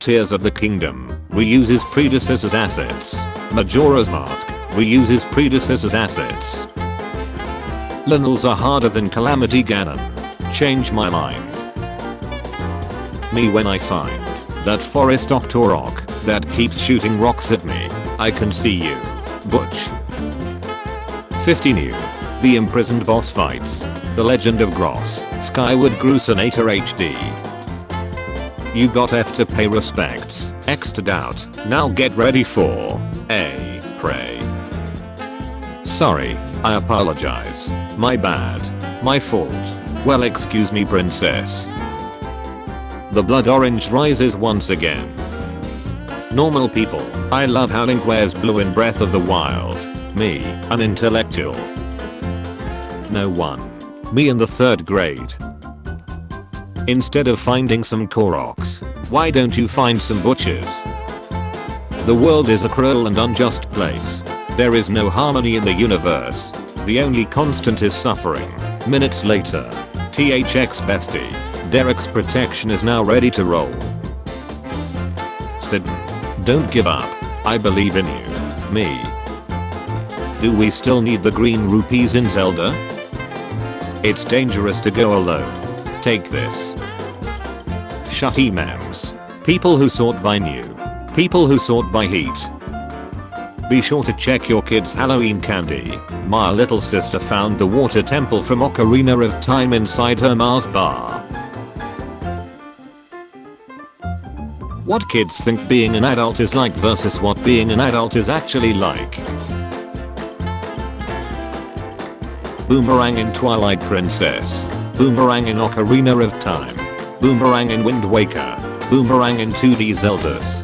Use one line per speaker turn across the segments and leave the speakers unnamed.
Tears of the Kingdom reuses predecessor's assets. Majora's Mask reuses predecessor's assets. Linnels are harder than Calamity Ganon. Change my mind. Me when I find that forest Octorok that keeps shooting rocks at me. I can see you, Butch. 50 new. The imprisoned boss fights. The Legend of Gross, Skyward Gruesinator HD. You got F to pay respects, X to doubt, now get ready for A, pray. Sorry, I apologize. My bad. My fault. Well, excuse me, princess. The blood orange rises once again. Normal people. I love how Link wears blue in Breath of the Wild. Me, an intellectual. No one. Me in the 3rd grade. Instead of finding some Koroks, why don't you find some butchers? The world is a cruel and unjust place. There is no harmony in the universe. The only constant is suffering. Minutes later. THX bestie. Derek's protection is now ready to roll. Sidon. Don't give up. I believe in you. Me. Do we still need the green rupees in Zelda? It's dangerous to go alone. Take this. Shutty memes. People who sort by new. People who sort by heat. Be sure to check your kids' Halloween candy. My little sister found the water temple from Ocarina of Time inside her Mars bar. What kids think being an adult is like versus what being an adult is actually like. Boomerang in Twilight Princess. Boomerang in Ocarina of Time. Boomerang in Wind Waker. Boomerang in 2D Zeldas.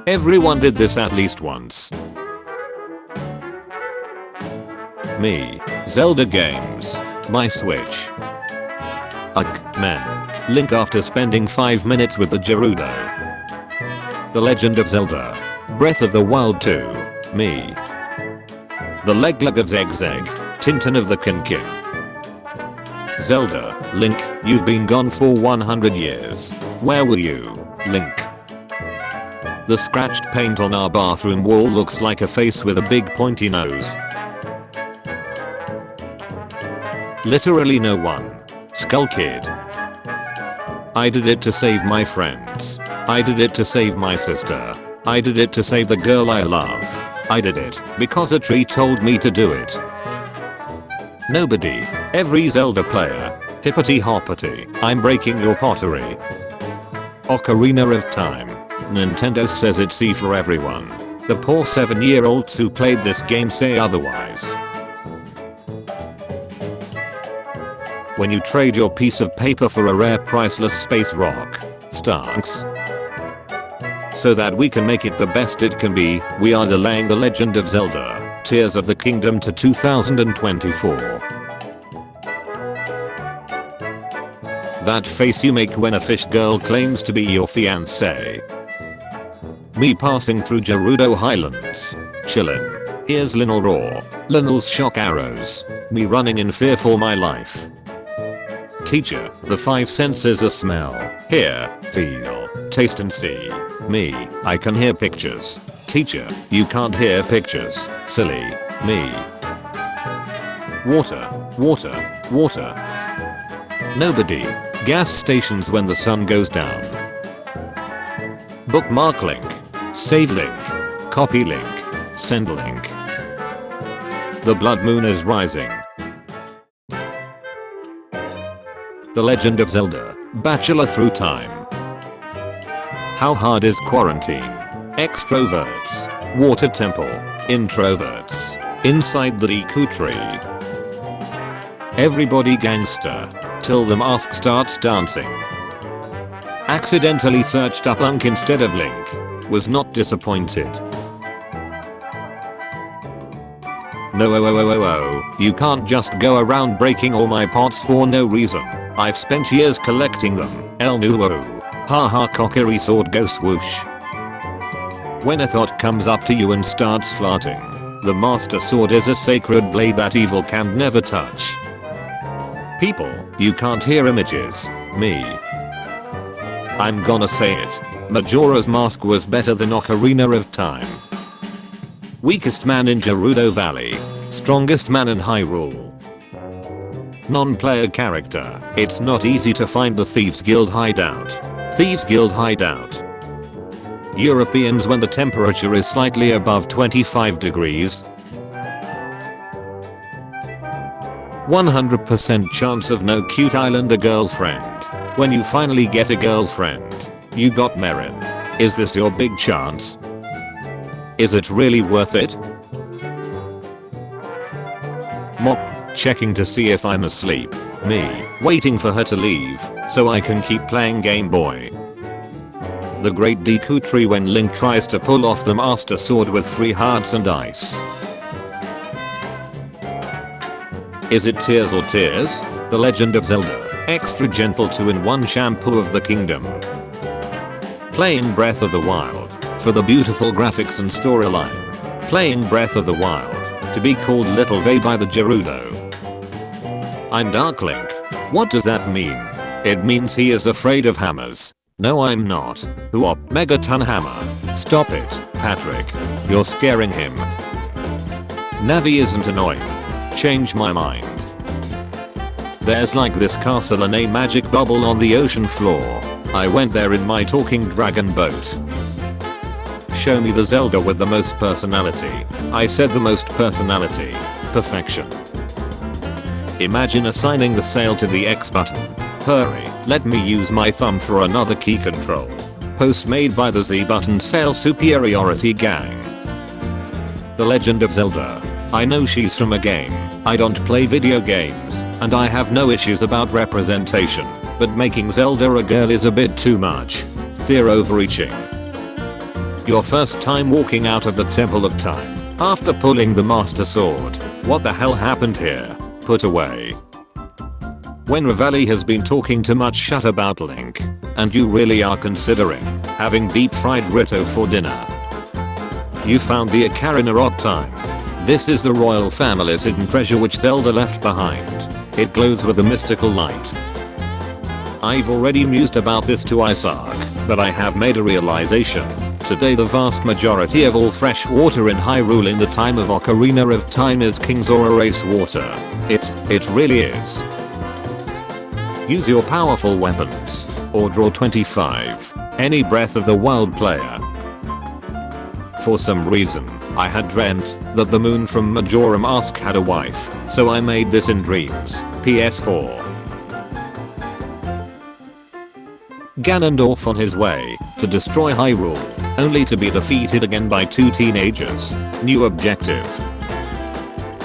Everyone did this at least once. Me. Zelda games. My Switch. Ugh, man. Link after spending 5 minutes with the Gerudo. The Legend of Zelda. Breath of the Wild 2. Me. The Legleg of Zegzeg. Tintin of the Kinkin. Zelda. Link, you've been gone for 100 years. Where were you, Link? The scratched paint on our bathroom wall looks like a face with a big pointy nose. Literally no one. Skull Kid. I did it to save my friends. I did it to save my sister. I did it to save the girl I love. I did it because a tree told me to do it. Nobody. Every Zelda player. Hippity hoppity. I'm breaking your pottery. Ocarina of Time. Nintendo says it's easy for everyone. The poor 7-year-olds who played this game say otherwise. When you trade your piece of paper for a rare priceless space rock, Starks. So that we can make it the best it can be, we are delaying The Legend of Zelda, Tears of the Kingdom to 2024. That face you make when a fish girl claims to be your fiancé. Me passing through Gerudo Highlands. Chillin'. Here's Linnell Raw. Linnell's shock arrows. Me running in fear for my life. Teacher, the 5 senses are smell, hear, feel, taste and see. Me, I can hear pictures. Teacher, you can't hear pictures, silly. Me. Water, water, water. Nobody. Gas stations when the sun goes down. Bookmark link. Save link. Copy link. Send link. The blood moon is rising. The Legend of Zelda. Bachelor through time. How hard is quarantine? Extroverts. Water temple. Introverts. Inside the Deku tree. Everybody gangster. Till the mask starts dancing. Accidentally searched up Link instead of Link. Was not disappointed. No, you can't just go around breaking all my pots for no reason. I've spent years collecting them. El nuo. Haha, cockery sword go swoosh. When a thought comes up to you and starts flirting, the master sword is a sacred blade that evil can never touch. People, you can't hear images. Me. I'm gonna say it. Majora's Mask was better than Ocarina of Time. Weakest man in Gerudo Valley. Strongest man in Hyrule. Non-player character. It's not easy to find the Thieves Guild hideout. Thieves Guild hideout. Europeans when the temperature is slightly above 25 degrees. 100% chance of no cute islander girlfriend. When you finally get a girlfriend, you got Marin. Is this your big chance? Is it really worth it? Mop, checking to see if I'm asleep. Me, waiting for her to leave, so I can keep playing Game Boy. The Great Deku Tree when Link tries to pull off the Master Sword with 3 hearts and ice. Is it Tears or Tears? The Legend of Zelda. Extra gentle 2-in-1 shampoo of the kingdom. Playing Breath of the Wild. For the beautiful graphics and storyline. Playing Breath of the Wild. To be called Little Vay by the Gerudo. I'm Dark Link. What does that mean? It means he is afraid of hammers. No, I'm not. Whoop, Megaton Hammer. Stop it, Patrick. You're scaring him. Navi isn't annoying. Change my mind. There's like this castle and a magic bubble on the ocean floor. I went there in my talking dragon boat. Show me the Zelda with the most personality. I said the most personality. Perfection. Imagine assigning the sail to the X button. Hurry, let me use my thumb for another key control. Post made by the Z button sail superiority gang. The Legend of Zelda. I know she's from a game. I don't play video games, and I have no issues about representation, but making Zelda a girl is a bit too much. They're overreaching. Your first time walking out of the Temple of Time, after pulling the Master Sword. What the hell happened here? Put away. When Revali has been talking too much shut about Link, and you really are considering having deep fried Rito for dinner. You found the Ocarina of Time. This is the royal family's hidden treasure which Zelda left behind. It glows with a mystical light. I've already mused about this to Isaac, but I have made a realization. Today the vast majority of all fresh water in Hyrule in the time of Ocarina of Time is King's Aura race water. It really is. Use your powerful weapons. Or draw 25. Any Breath of the Wild player. For some reason, I had dreamt that the moon from Majora's Mask had a wife, so I made this in dreams. PS4. Ganondorf on his way to destroy Hyrule, only to be defeated again by 2 teenagers. New objective.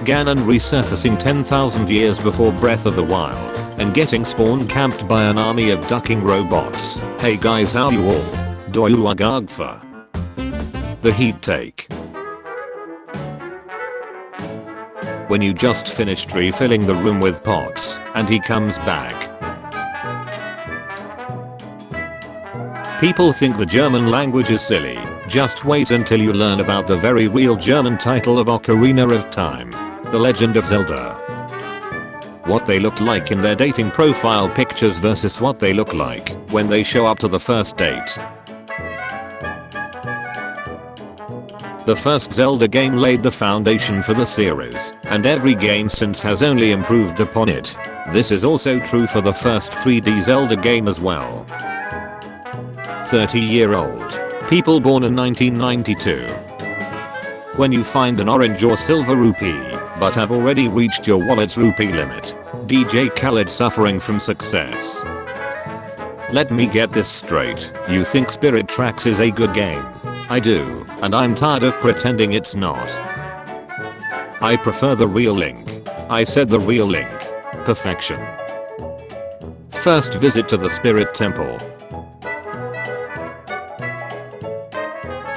Ganon resurfacing 10,000 years before Breath of the Wild, and getting spawn camped by an army of ducking robots. Hey guys, how you all? Doyuagagfa. The heat take. When you just finished refilling the room with pots, and he comes back. People think the German language is silly. Just wait until you learn about the very real German title of Ocarina of Time. The Legend of Zelda. What they look like in their dating profile pictures versus what they look like when they show up to the first date. The first Zelda game laid the foundation for the series, and every game since has only improved upon it. This is also true for the first 3D Zelda game as well. 30-year-old. People born in 1992. When you find an orange or silver rupee, but have already reached your wallet's rupee limit. DJ Khaled suffering from success. Let me get this straight. You think Spirit Tracks is a good game? I do, and I'm tired of pretending it's not. I prefer the real Link. I said the real Link. Perfection. First visit to the Spirit Temple.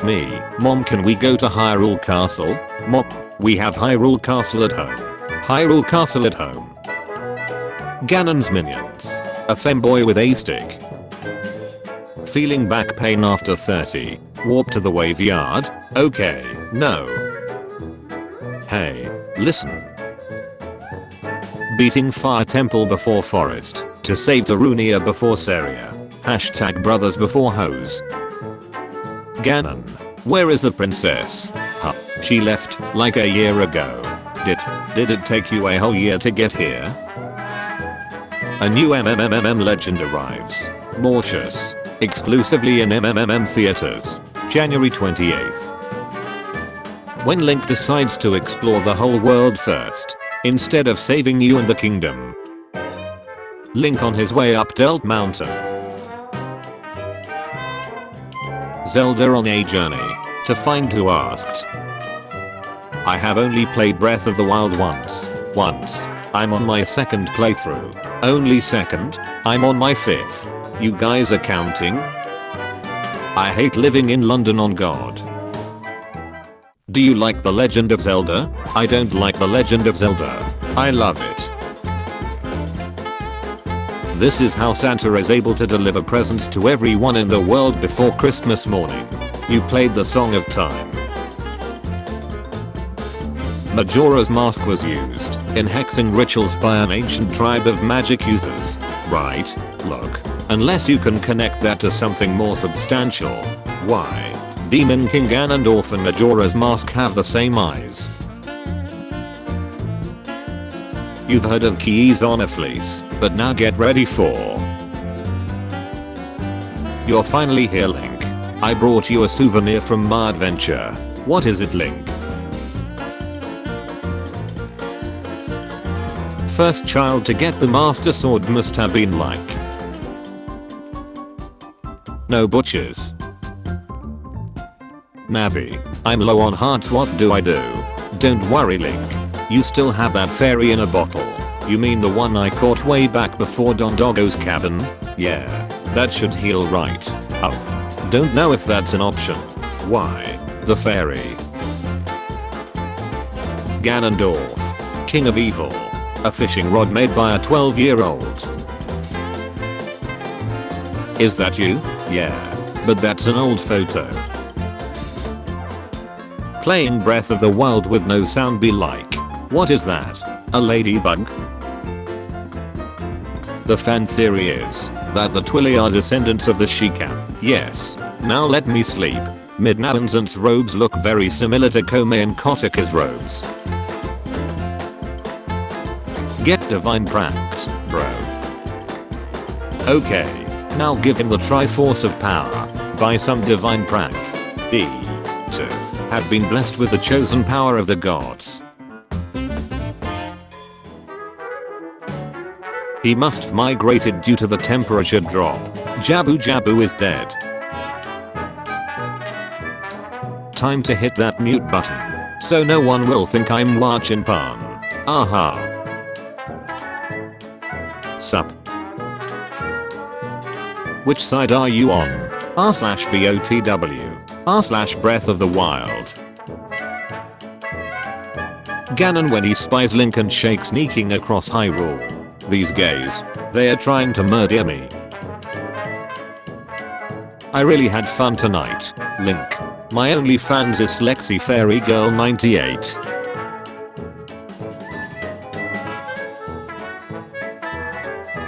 Me, Mom, can we go to Hyrule Castle? Mom, we have Hyrule Castle at home. Hyrule Castle at home. Ganon's minions. A femboy with a stick. Feeling back pain after 30. Warp to the waveyard? Okay, no. Hey, listen. Beating Fire Temple before Forest, to save Darunia before Saria. Hashtag brothers before hoes. Ganon. Where is the princess? Huh. She left like a year ago. Did it take you a whole year to get here? A new MMMM legend arrives. Mortius. Exclusively in MMMM theaters. January 28th. When Link decides to explore the whole world first, instead of saving you and the kingdom. Link on his way up Delt Mountain. Zelda on a journey to find who asked. I have only played Breath of the Wild once. I'm on my second playthrough. Only second? I'm on my fifth. You guys are counting? I hate living in London on God. Do you like The Legend of Zelda? I don't like The Legend of Zelda. I love it. This is how Santa is able to deliver presents to everyone in the world before Christmas morning. You played the Song of Time. Majora's Mask was used in hexing rituals by an ancient tribe of magic users. Right? Look. Unless you can connect that to something more substantial. Why? Demon King Ganondorf and Majora's Mask have the same eyes. You've heard of keys on a fleece, but now get ready for... You're finally here, Link. I brought you a souvenir from my adventure. What is it, Link? First child to get the Master Sword must have been like... No butchers. Navi, I'm low on hearts, what do I do? Don't worry, Link. You still have that fairy in a bottle. You mean the one I caught way back before Don Doggo's cabin? Yeah, that should heal right. Oh, don't know if that's an option. Why? The fairy. Ganondorf, King of Evil. A fishing rod made by a 12-year-old. Is that you? Yeah, but that's an old photo. Playing Breath of the Wild with no sound be like. What is that? A ladybug? The fan theory is that the Twilly are descendants of the Sheikah. Yes. Now let me sleep. Midnavinsant's robes look very similar to Kome and Kotika's robes. Get divine pranked, bro. Okay. Now give him the Triforce of Power. By some divine prank. D. To have been blessed with the chosen power of the gods. He must have migrated due to the temperature drop. Jabu Jabu is dead. Time to hit that mute button. So no one will think I'm watching porn. Aha. Sup. Which side are you on? r/BOTW. r/Breath of the Wild. Ganon when he spies Link and Shake sneaking across Hyrule. These gays. They are trying to murder me. I really had fun tonight, Link. My OnlyFans is Lexi Fairy Girl 98.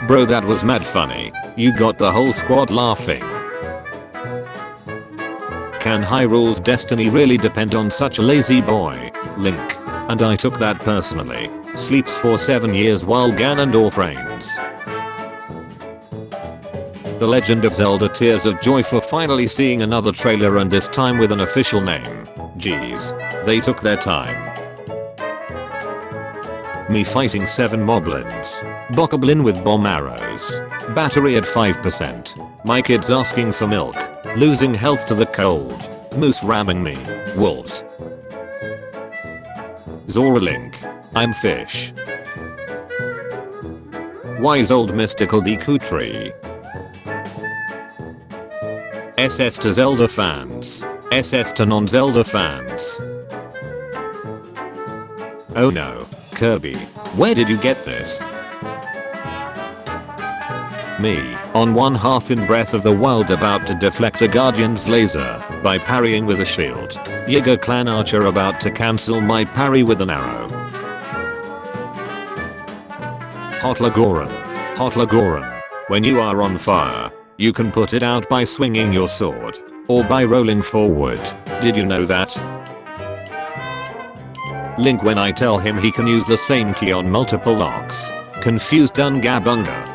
Bro, that was mad funny. You got the whole squad laughing. Can Hyrule's destiny really depend on such a lazy boy, Link? And I took that personally. Sleeps for 7 years while Ganondorf reigns. The Legend of Zelda Tears of Joy for finally seeing another trailer, and this time with an official name. Jeez. They took their time. Me fighting 7 moblins. Bokoblin with bomb arrows. Battery at 5%. My kids asking for milk. Losing health to the cold. Moose ramming me. Wolves. Zora Link. I'm fish. Wise old mystical Deku tree. SS to Zelda fans. SS to non-Zelda fans. Oh no, Kirby. Where did you get this? Me, on one half in Breath of the Wild about to deflect a Guardian's laser by parrying with a shield. Yiga clan archer about to cancel my parry with an arrow. Hot Lagoran. Hot Lagoran. When you are on fire, You can put it out by swinging your sword. Or by rolling forward. Did you know that? Link when I tell him he can use the same key on multiple locks. Confused Dungabunga.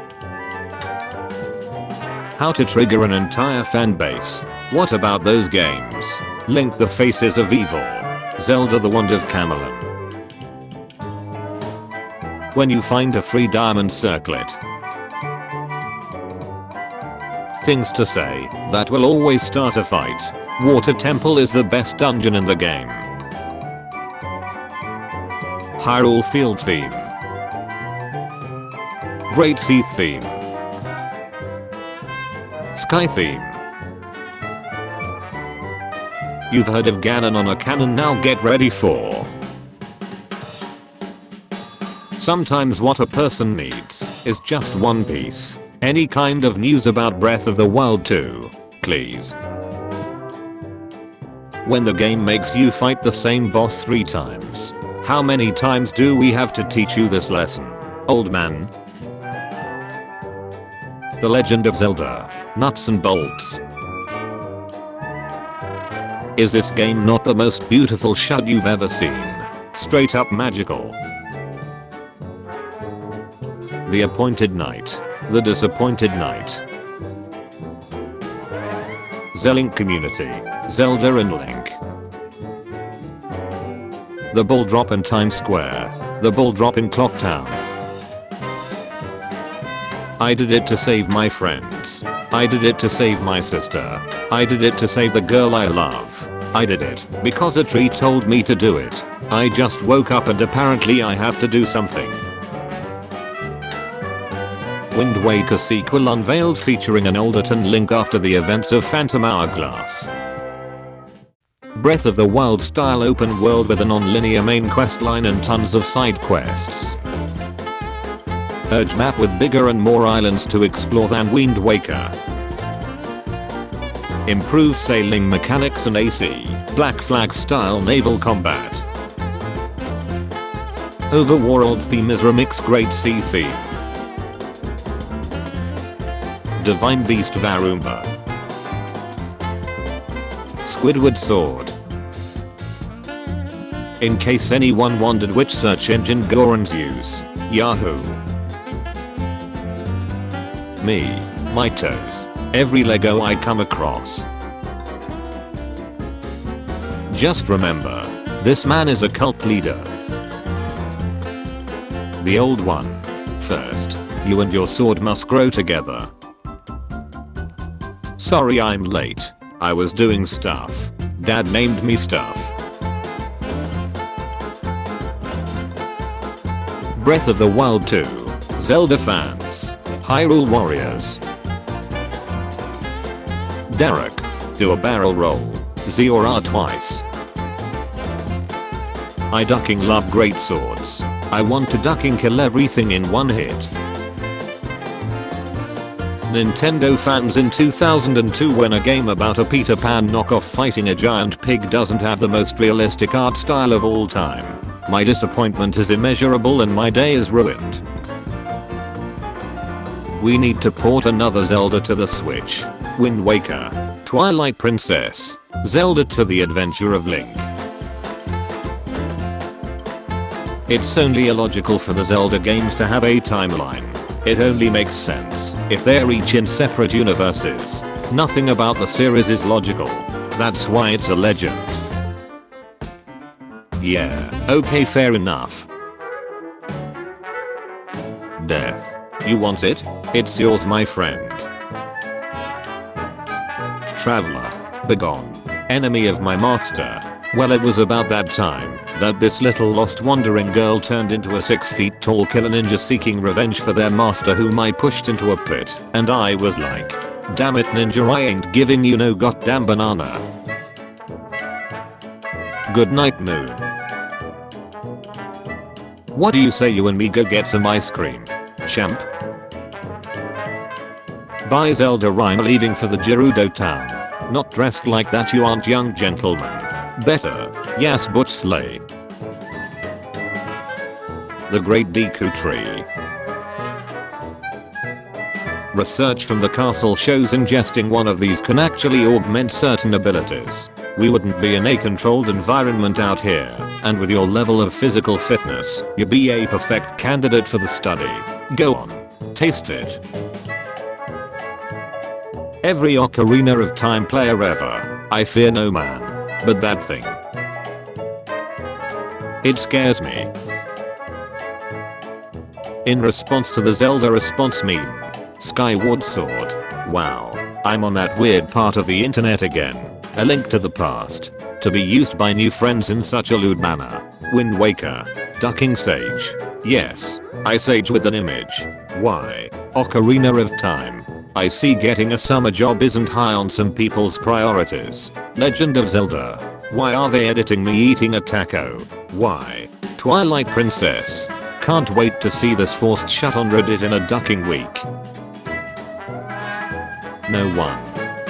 How to trigger an entire fanbase. What about those games? Link the Faces of Evil. Zelda the Wand of Camelon. When you find a free diamond circlet. Things to say that will always start a fight. Water Temple is the best dungeon in the game. Hyrule Field theme. Great Sea theme. Sky theme. You've heard of Ganon on a cannon, now get ready for. Sometimes what a person needs is just one piece. Any kind of news about Breath of the Wild 2, please. When the game makes you fight the same boss 3 times. How many times do we have to teach you this lesson, old man? The Legend of Zelda, Nuts and Bolts. Is this game not the most beautiful shut you've ever seen? Straight up magical. The Appointed Knight. The Disappointed Knight. Zelink Community. Zelda and Link. The Ball Drop in Times Square. The Ball Drop in Clocktown. I did it to save my friends. I did it to save my sister. I did it to save the girl I love. I did it because a tree told me to do it. I just woke up and apparently I have to do something. Wind Waker sequel unveiled featuring an Alderton Link after the events of Phantom Hourglass. Breath of the Wild style open world with a non-linear main questline and tons of side quests. Urge map with bigger and more islands to explore than Wind Waker. Improved sailing mechanics and AC, Black Flag style naval combat. Overworld theme is remix Great Sea theme. Divine Beast Varumba. Squidward Sword. In case anyone wondered which search engine Gorons use, Yahoo. Me. My toes. Every Lego I come across. Just remember, this man is a cult leader. The old one. First, you and your sword must grow together. Sorry I'm late. I was doing stuff. Dad named me stuff. Breath of the Wild 2. Zelda fans. Hyrule Warriors. Derek. Do a barrel roll. Z or R twice. I ducking love great swords. I want to ducking kill everything in one hit. Nintendo fans in 2002 when a game about a Peter Pan knockoff fighting a giant pig doesn't have the most realistic art style of all time. My disappointment is immeasurable and my day is ruined. We need to port another Zelda to the Switch. Wind Waker. Twilight Princess. Zelda to the Adventure of Link. It's only illogical for the Zelda games to have a timeline. It only makes sense if they're each in separate universes. Nothing about the series is logical. That's why it's a legend. Yeah, okay, fair enough. Death. You want it? It's yours, my friend. Traveler. Begone. Enemy of my master. Well, it was about that time that this little lost wandering girl turned into a 6 feet tall killer ninja seeking revenge for their master whom I pushed into a pit, and I was like, damn it ninja, I ain't giving you no goddamn banana. Good night moon. What do you say you and me go get some ice cream, champ? Bye Zelda, I'm leaving for the Gerudo town. Not dressed like that, you aren't, young gentleman. Better, yes, Butch Slay. The Great Deku Tree. Research from the castle shows ingesting one of these can actually augment certain abilities. We wouldn't be in a controlled environment out here, and with your level of physical fitness, you'd be a perfect candidate for the study. Go on. Taste it. Every Ocarina of Time player ever. I fear no man. But that thing. It scares me. In response to the Zelda response meme. Skyward Sword. Wow. I'm on that weird part of the internet again. A link to the past. To be used by new friends in such a lewd manner. Wind Waker. Ducking Sage. Yes. I sage with an image. Why? Ocarina of Time. I see getting a summer job isn't high on some people's priorities. Legend of Zelda. Why are they editing me eating a taco? Why? Twilight Princess. Can't wait to see this forced shut on Reddit in a ducking week. No one.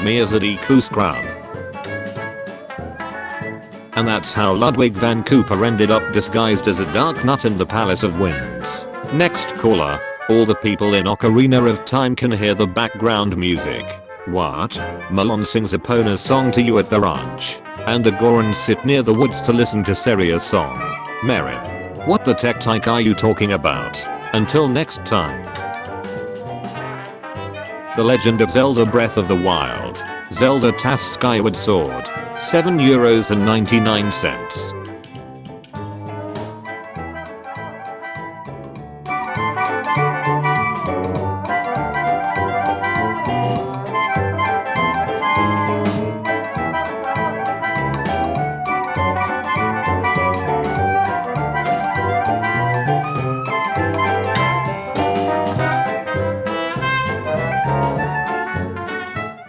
Me as a Deku scrub. And that's how Ludwig van Cooper ended up disguised as a dark nut in the Palace of Winds. Next caller. All the people in Ocarina of Time can hear the background music. What? Malon sings Epona's song to you at the ranch. And the Gorons sit near the woods to listen to Seria's song. Merin. What the tech-tyke are you talking about? Until next time. The Legend of Zelda Breath of the Wild. Zelda TAS Skyward Sword. €7.99.